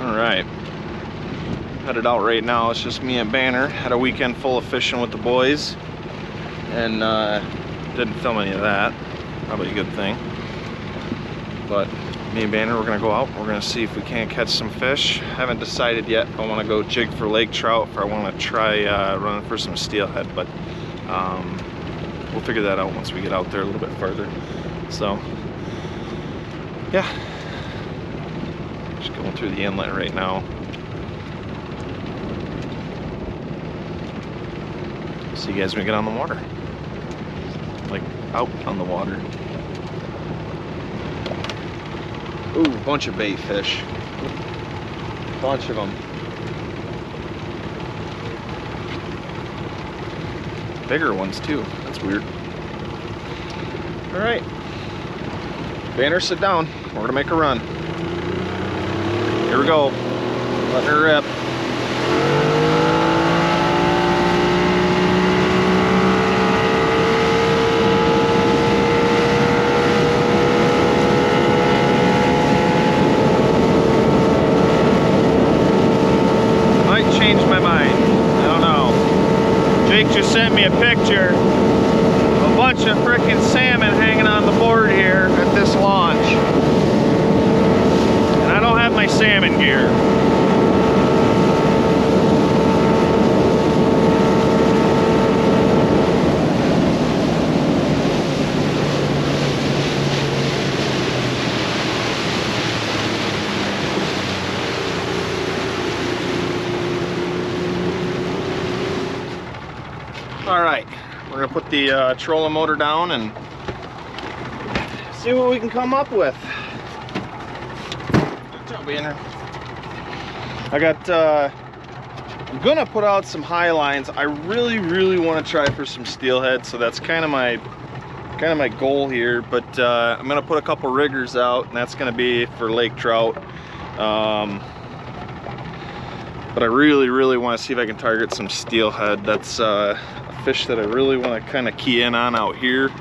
All right, headed out right now. It's just me and Banner. Had a weekend full of fishing with the boys, and didn't film any of that. Probably a good thing. But me and Banner, we're gonna go out. We're gonna see if we can't catch some fish. Haven't decided yet if I want to go jig for lake trout, or I want to try running for some steelhead. But we'll figure that out once we get out there a little bit further. So yeah. Just going through the inlet right now. See you guys when we get on the water. Like out on the water. Ooh, bunch of bait fish. Bunch of them. Bigger ones too. That's weird. All right. Banner, sit down. We're gonna make a run. Here we go. Letting her rip. Might change my mind. I don't know. Jake just sent me a picture of a bunch of frickin' salmon hanging on the board here at this launch. I don't have my salmon gear. All right, we're gonna put the trolling motor down and see what we can come up with. I got I'm gonna put out some high lines. I really want to try for some steelhead, so that's kind of my goal here. But I'm gonna put a couple riggers out, and that's gonna be for lake trout. But I really want to see if I can target some steelhead. That's a fish that I really want to kind of key in on out here.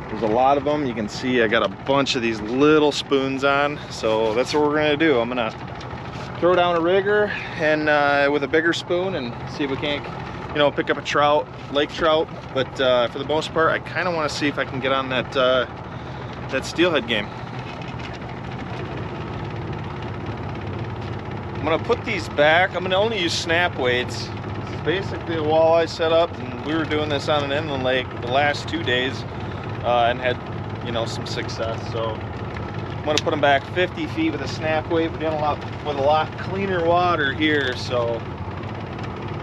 There's a lot of them. You can see I got a bunch of these little spoons on, so that's what we're gonna do. I'm gonna throw down a rigger and with a bigger spoon and see if we can't, you know, pick up a trout, lake trout. But for the most part, I kind of want to see if I can get on that that steelhead game. I'm gonna put these back. I'm gonna only use snap weights. This is basically a walleye setup, and we were doing this on an inland lake the last 2 days. And had, you know, some success. So I'm gonna put them back 50 feet with a snap weight, but with a lot cleaner water here. So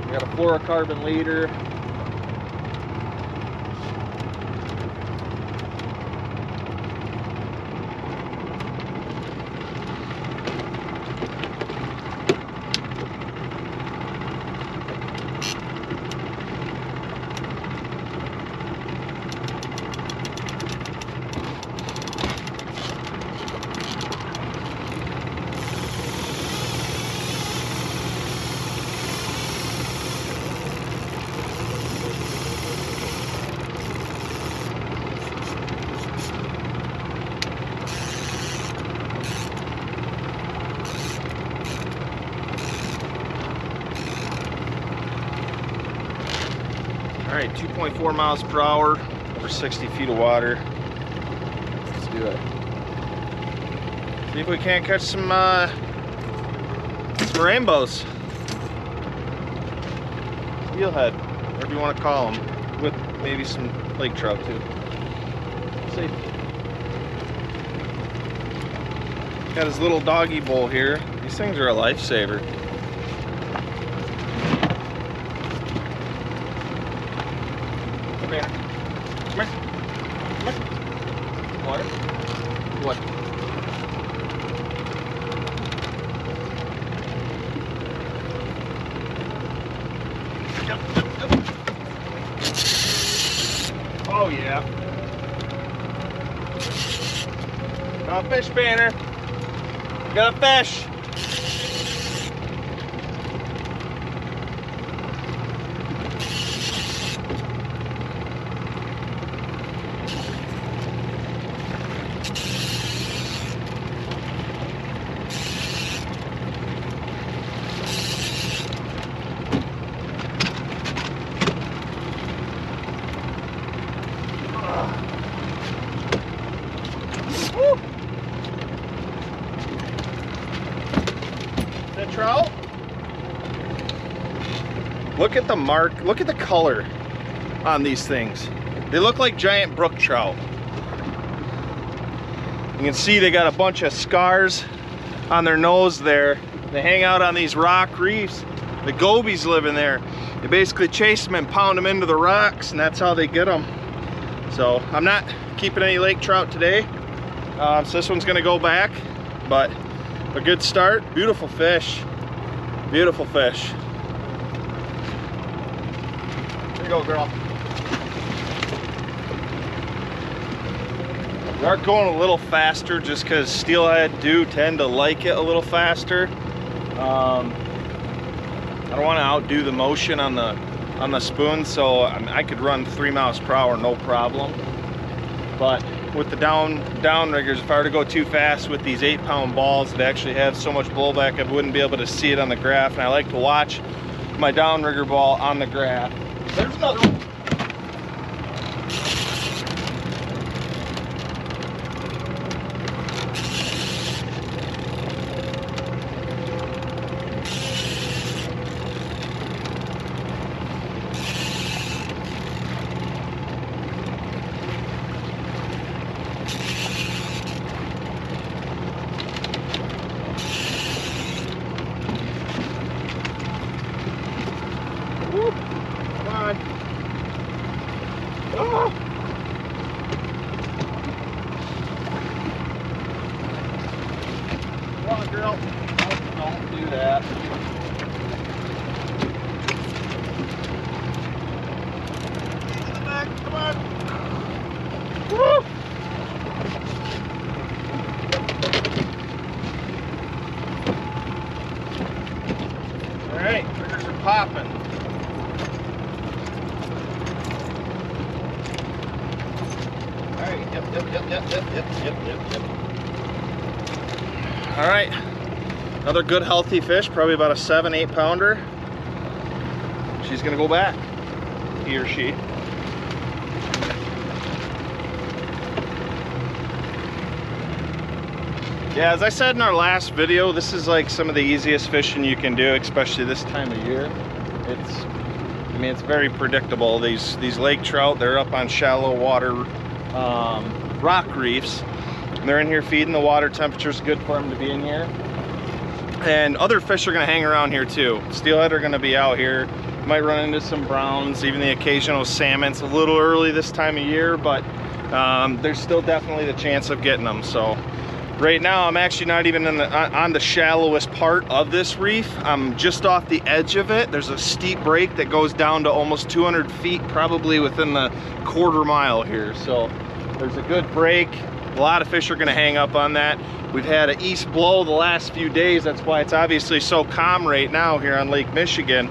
we got a fluorocarbon leader. All right, 2.4 miles per hour, over 60 feet of water. Let's do it. See if we can't catch some rainbows. Steelhead, whatever you want to call them, with maybe some lake trout too. Let's see. Got his little doggy bowl here. These things are a lifesaver. Come here. Come here. Water? What? Oh yeah. Got a fish, Banner. Got a fish. trout. Look at the mark, look at the color on these things. They look like giant brook trout. You can see they got a bunch of scars on their nose there. They hang out on these rock reefs. The gobies live in there. They basically chase them and pound them into the rocks, and that's how they get them. So I'm not keeping any lake trout today. So this one's gonna go back, but a good start. Beautiful fish. Beautiful fish. There you go, girl. We are going a little faster just because steelhead do tend to like it a little faster. I don't want to outdo the motion on the spoon, so I could run 3 miles per hour no problem. But with the down riggers, if I were to go too fast with these 8-pound balls that actually have so much blowback, I wouldn't be able to see it on the graph. And I like to watch my down rigger ball on the graph. There's another one. Come on, girl. Don't do that. In the back. Come on. Woo! All right, triggers are popping. All right. Yep. All right, another good healthy fish, probably about a 7-8 pounder. She's gonna go back, he or she. Yeah, as I said in our last video, this is like some of the easiest fishing you can do, especially this time of year. It's very predictable. These lake trout, they're up on shallow water rock reefs. They're in here feeding. The water temperature's good for them to be in here. And other fish are gonna hang around here too. Steelhead are gonna be out here. Might run into some browns, even the occasional salmon. It's a little early this time of year, but there's still definitely the chance of getting them. So right now I'm actually not even on the shallowest part of this reef. I'm just off the edge of it. There's a steep break that goes down to almost 200 feet, probably within the quarter mile here. So there's a good break. A lot of fish are gonna hang up on that. We've had an east blow the last few days. That's why it's obviously so calm right now here on Lake Michigan.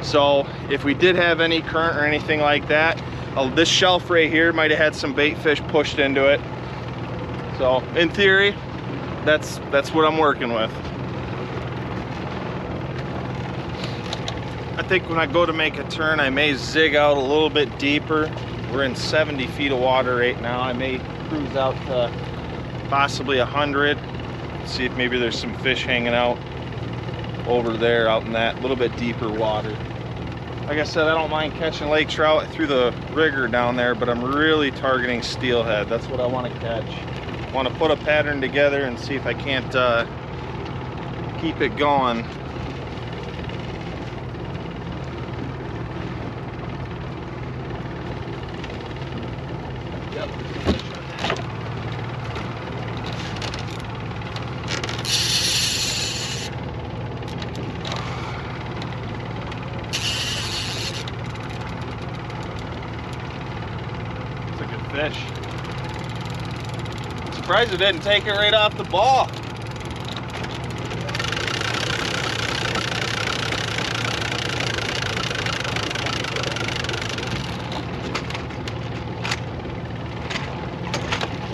So if we did have any current or anything like that, this shelf right here might have had some bait fish pushed into it. So in theory, that's what I'm working with. I think when I go to make a turn, I may zig out a little bit deeper. We're in 70 feet of water right now. I may cruise out to possibly 100. See if maybe there's some fish hanging out over there out in that little bit deeper water. Like I said, I don't mind catching lake trout through the rigger down there, but I'm really targeting steelhead. That's what I want to catch. I want to put a pattern together and see if I can't keep it going. Fish. Surprised it didn't take it right off the ball.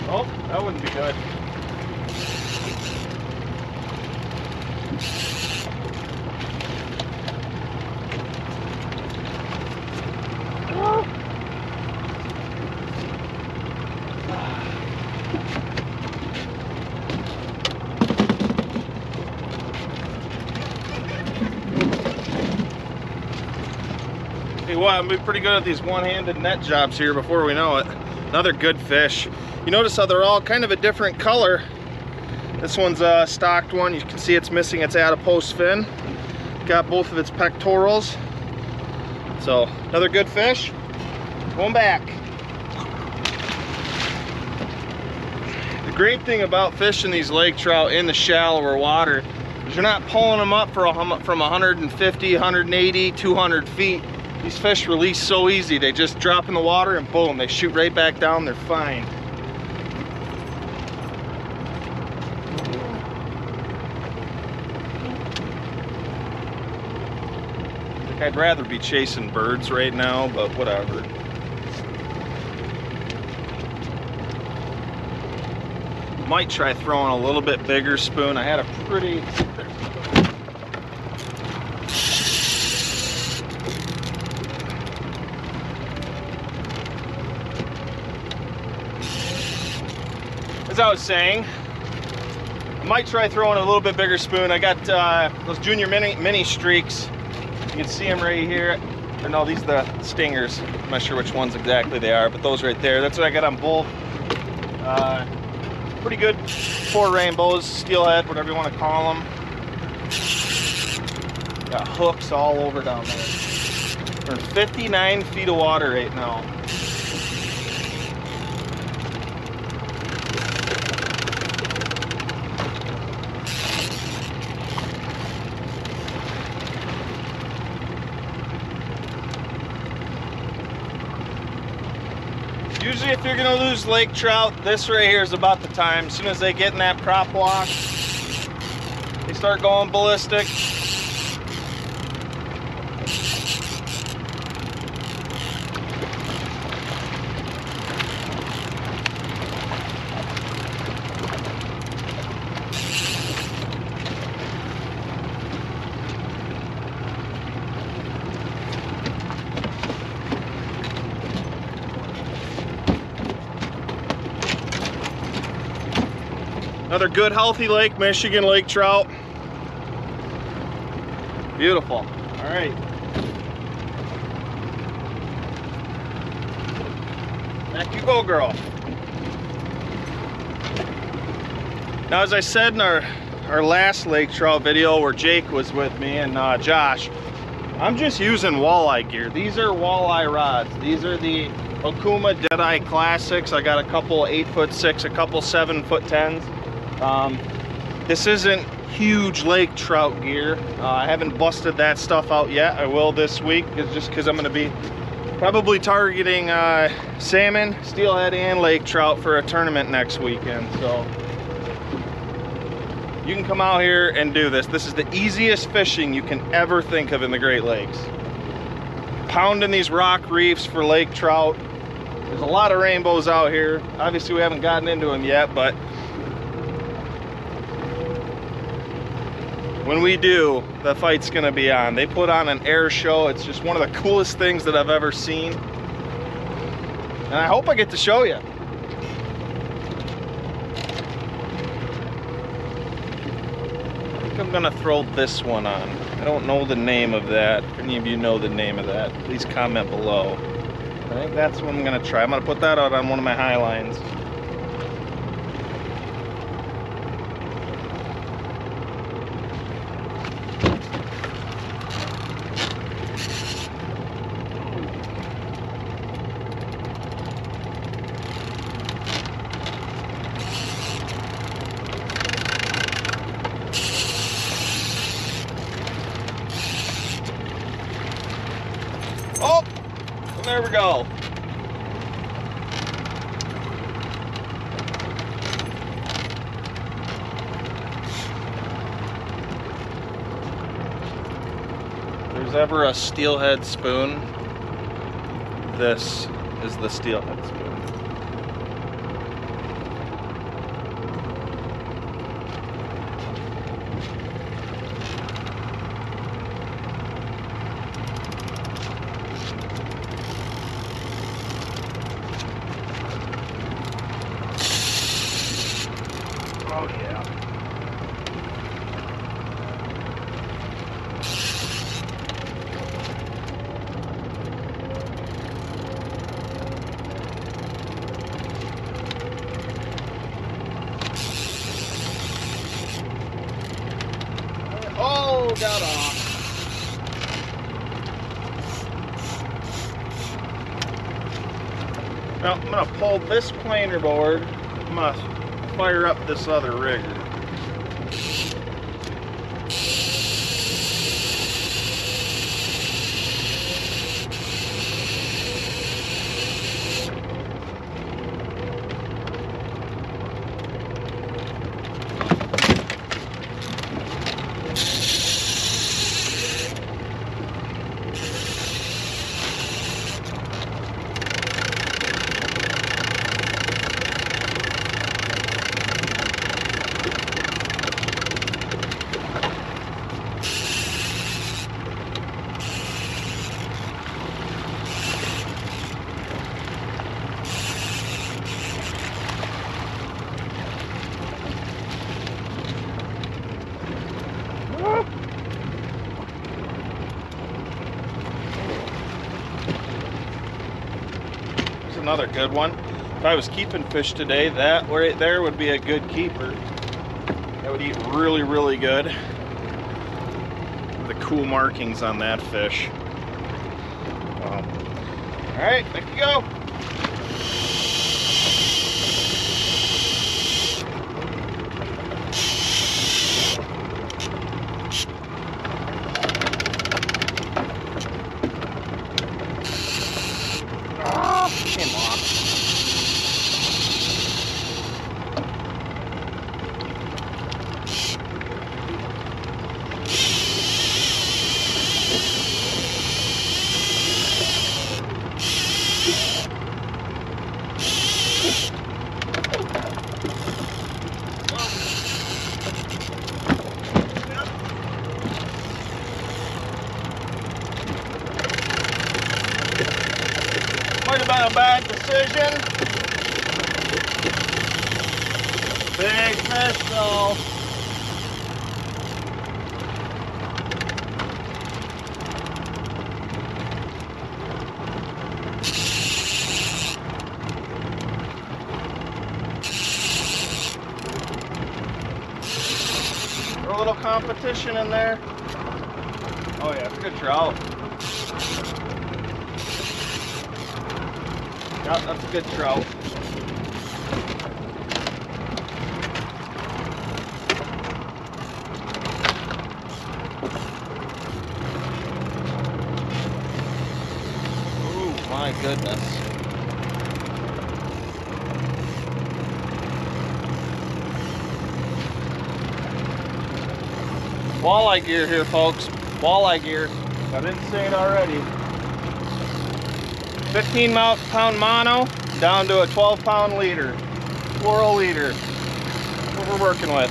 Oh, that wouldn't be good. Hey, well, I'm pretty good at these one-handed net jobs here before we know it. Another good fish. You notice how they're all kind of a different color. This one's a stocked one. You can see it's missing its adipose fin. Got both of its pectorals. So, another good fish. Going back. The great thing about fishing these lake trout in the shallower water is you're not pulling them up from 150, 180, 200 feet. These fish release so easy. They just drop in the water and boom, they shoot right back down. They're fine. I'd rather be chasing birds right now, but whatever. Might try throwing a little bit bigger spoon. I had a pretty... As I was saying, I might try throwing a little bit bigger spoon. I got those junior mini streaks. You can see them right here. Or no, these are the stingers. I'm not sure which ones exactly they are, but those right there. That's what I got on both. Pretty good 4 rainbows, steelhead, whatever you want to call them. Got hooks all over down there. We're in 59 feet of water right now. Usually if you're gonna lose lake trout, this right here is about the time. As soon as they get in that prop walk, they start going ballistic. Another good healthy Lake Michigan lake trout. Beautiful. All right. Back you go, girl. Now, as I said in our last lake trout video where Jake was with me and Josh, I'm just using walleye gear. These are walleye rods. These are the Okuma Deadeye Classics. I got a couple 8'6", a couple 7'10". This isn't huge lake trout gear. I haven't busted that stuff out yet. I will this week. It's just because I'm going to be probably targeting salmon, steelhead, and lake trout for a tournament next weekend. So you can come out here and do this. This is the easiest fishing you can ever think of in the Great Lakes. Pounding these rock reefs for lake trout. There's a lot of rainbows out here. Obviously we haven't gotten into them yet, but when we do, the fight's gonna be on. They put on an air show. It's just one of the coolest things that I've ever seen. And I hope I get to show you. I think I'm gonna throw this one on. I don't know the name of that. If any of you know the name of that, please comment below. I think that's what I'm gonna try. I'm gonna put that out on one of my high lines. Oh, there we go. If there's ever a steelhead spoon, this is the steelhead spoon. Oh yeah. Oh, got off. Now I'm gonna pull this planer board. I'm gonna fire up this other rigger. Another good one. If I was keeping fish today, that right there would be a good keeper. That would eat really, really good. The cool markings on that fish. Wow. All right, there you go. Might have been a bad decision. Big fish though. Throw a little competition in there. Oh yeah, it's a good trout. Yeah, that's a good trout. Oh my goodness. Walleye gear here, folks. Walleye gear. If I didn't say it already. 15-pound mono down to a 12-pound leader, fluoro leader. That's what we're working with.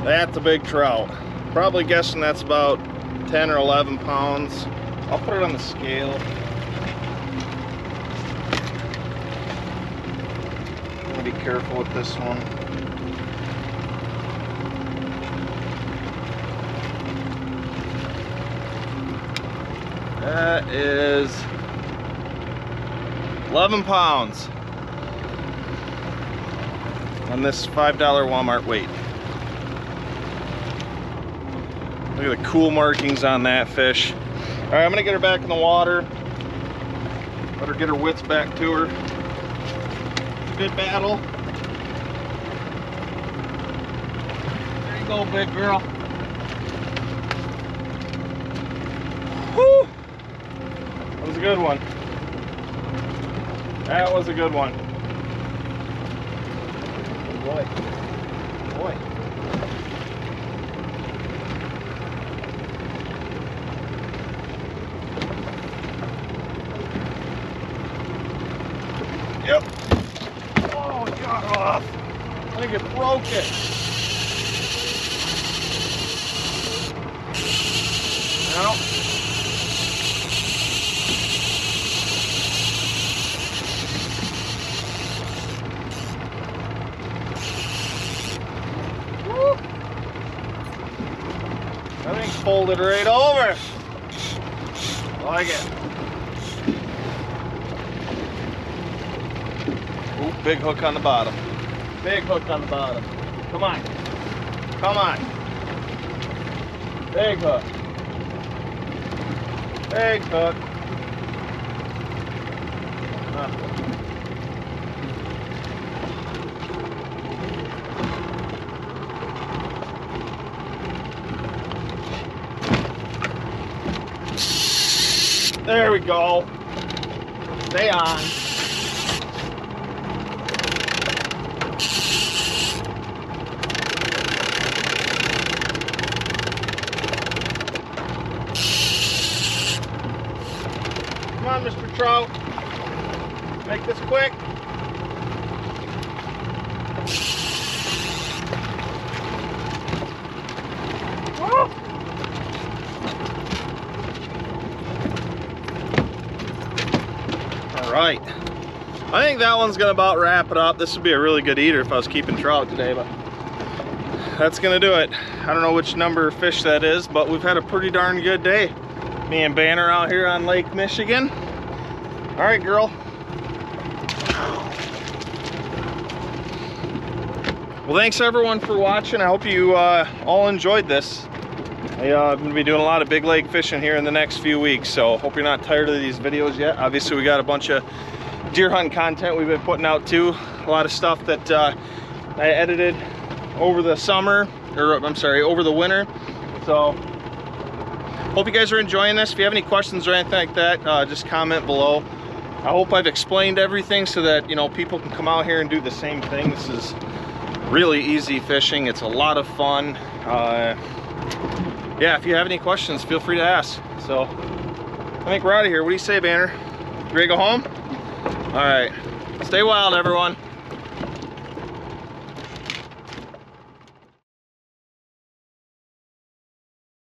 That's a big trout. Probably guessing that's about 10 or 11 pounds. I'll put it on the scale. I'm gonna be careful with this one. That is 11 pounds on this $5 Walmart weight. Look at the cool markings on that fish. All right, I'm gonna get her back in the water. Let her get her wits back to her. Good battle. There you go, big girl. Whew. That was a good one. That was a good one. Good boy. Good boy. Yep. Oh, it got off. I think it broke it. No. it right over. Like it. Ooh, big hook on the bottom. Big hook on the bottom. Come on. Come on. Big hook. Big hook. There we go. Stay on. Come on, Mr. Trout. Make this quick. Woo! All right. I think that one's gonna about wrap it up. This would be a really good eater if I was keeping trout today, but that's gonna do it. I don't know which number of fish that is, but we've had a pretty darn good day. Me and Banner out here on Lake Michigan. All right, girl. Well, thanks everyone for watching. I hope you all enjoyed this. I'm going to be doing a lot of big lake fishing here in the next few weeks, so hope you're not tired of these videos yet. Obviously, we got a bunch of deer hunting content we've been putting out too. A lot of stuff that I edited over the summer, or I'm sorry, over the winter. So hope you guys are enjoying this. If you have any questions or anything like that, just comment below. I hope I've explained everything so that, you know, people can come out here and do the same thing. This is really easy fishing. It's a lot of fun. Yeah, if you have any questions, feel free to ask. So I think we're out of here. What do you say, Banner? You ready to go home? All right. Stay wild, everyone.